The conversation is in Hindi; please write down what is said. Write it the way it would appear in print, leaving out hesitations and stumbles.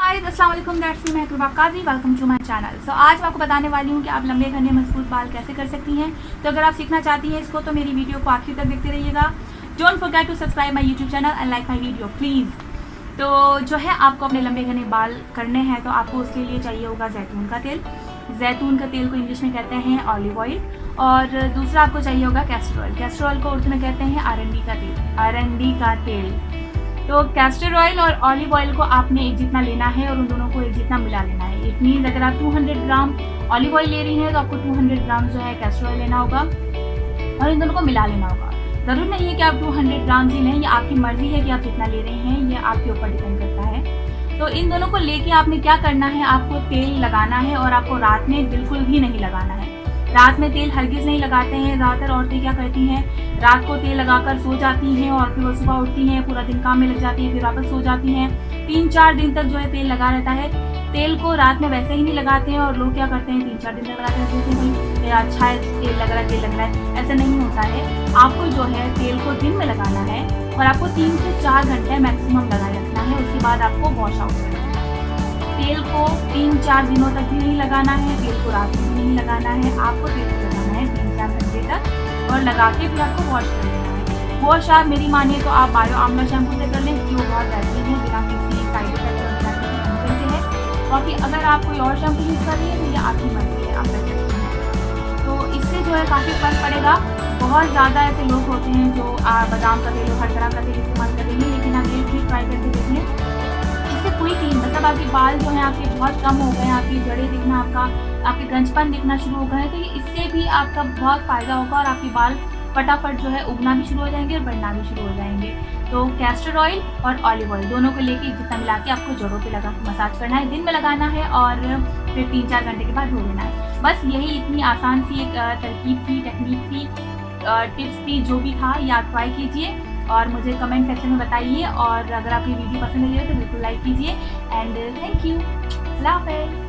गाइस अस्सलाम वालेकुम, that's me Mahtooba Qadri, welcome to my channel. So आज मैं आपको बताने वाली हूँ कि आप लंबे घने मजबूत बाल कैसे कर सकती हैं। तो अगर आप सीखना चाहती हैं इसको तो मेरी वीडियो को आखिर तक देखते रहिएगा। Don't forget to subscribe my YouTube channel and like my video please. तो जो है आपको अपने लंबे घने बाल करने हैं तो आपको उसके लिए चाहिए होगा जैतून का तेल। जैतून का तेल को इंग्लिश में कहते हैं ऑलिव ऑयल। और दूसरा आपको चाहिए होगा कैस्टर ऑयल। कैस्टर ऑयल को उर्दू में कहते हैं आरंडी का तेल। आरंडी का तेल। तो कैस्टर ऑयल और ऑलिव ऑयल को आपने एक जितना लेना है और उन दोनों को एक जितना मिला लेना है। इट मीन्स अगर आप 200 ग्राम ऑलिव ऑयल ले रही हैं तो आपको 200 ग्राम जो है कैस्टर ऑयल लेना होगा और इन दोनों को मिला लेना होगा। ज़रूर नहीं है कि आप 200 ग्राम ही लें, ये आपकी मर्जी है कि आप कितना ले रहे हैं, ये आपके ऊपर डिपेंड करता है। तो इन दोनों को लेके आपने क्या करना है, आपको तेल लगाना है और आपको रात में बिल्कुल भी नहीं लगाना है। रात में तेल हरगिज़ नहीं लगाते हैं। ज़्यादातर औरतें क्या करती हैं, रात को तेल लगाकर सो जाती हैं और फिर वो सुबह उठती हैं, पूरा दिन काम में लग जाती हैं, फिर वापस सो जाती हैं। 3-4 दिन तक जो है तेल लगा रहता है। तेल को रात में वैसे ही नहीं लगाते हैं और लोग क्या करते हैं 3-4 दिन तक लगाते हैं, जैसे भाई अच्छा है तेल लग रहा है, तेल लग रहा है। ऐसा नहीं होता है। आपको जो है तेल को दिन में लगाना है और आपको 3 से 4 घंटे मैक्सिमम लगाए रखना है। उसके बाद आपको वॉश आउट करना है। तेल को 3-4 दिनों तक भी नहीं लगाना है, तेल को रात में भी नहीं लगाना है। आपको तेल लगाना है 3-4 घंटे तक और लगा के फिर आपको वॉश कर देना है। वॉश आप मेरी मानिए तो आप बायो आंवला शैम्पू से कर लें, जो बहुत बेहतरीन है, बिना किसी साइड इफेक्ट और बिना किसी केमिकल के है। बाकी अगर आप कोई और शैम्पू यूज़ कर रही है तो ये आपकी मर्जी है, आप कर सकती हैं। तो इससे जो है काफ़ी फर्क पड़ेगा। बहुत ज़्यादा ऐसे लोग होते हैं जो बादाम का तेल हर तरह का तेल इस्तेमाल करेंगे, लेकिन आप एक भी ट्राई करके देख लें। इससे कोई चीज़ मतलब आपके बाल जो हैं आपके बहुत कम हो गए हैं, आपकी जड़ें दिखना, आपके गंजपन दिखना शुरू हो गए हैं, तो ये इससे भी आपका बहुत फ़ायदा होगा और आपके बाल फटाफट जो है उगना भी शुरू हो जाएंगे और बढ़ना भी शुरू हो जाएंगे। तो कैस्टर ऑयल और ऑलिव ऑयल दोनों को लेके जितना मिला के आपको जड़ों पे लगा के मसाज करना है, दिन में लगाना है और फिर 3-4 घंटे के बाद धो लेना है। बस यही इतनी आसान सी एक तरकीब थी, टेक्निक थी, टिप्स थी, जो भी था ये आप ट्राई कीजिए और मुझे कमेंट सेक्शन में बताइए। और अगर आपकी वीडियो पसंद आई है तो बिल्कुल लाइक कीजिए एंड थैंक यू। अल्लाह हाफ़िज़।